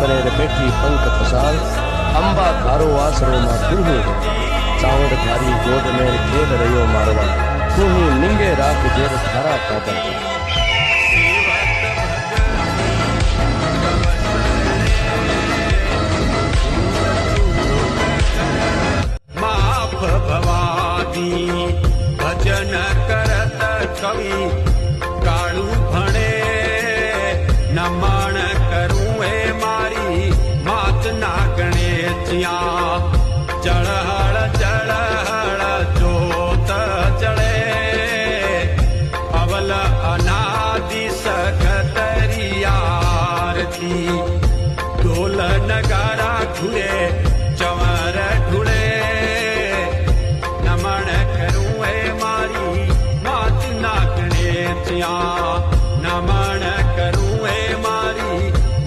करे बैठी पंख पसार अंबा धारो आसरो मां तुही चावड़ धारी गोद में खेल रहियो मारवा तुही निंगे रात जेर धारा कादर माफ भवानी भजन करत कवि काळू भणे नमन करूं ए मारी मात नागणे चिया चढ़हड़ चढ़हड़ जोत चढ़े अवल अनादि सखतरिया आरती ढोल नगारा घुरे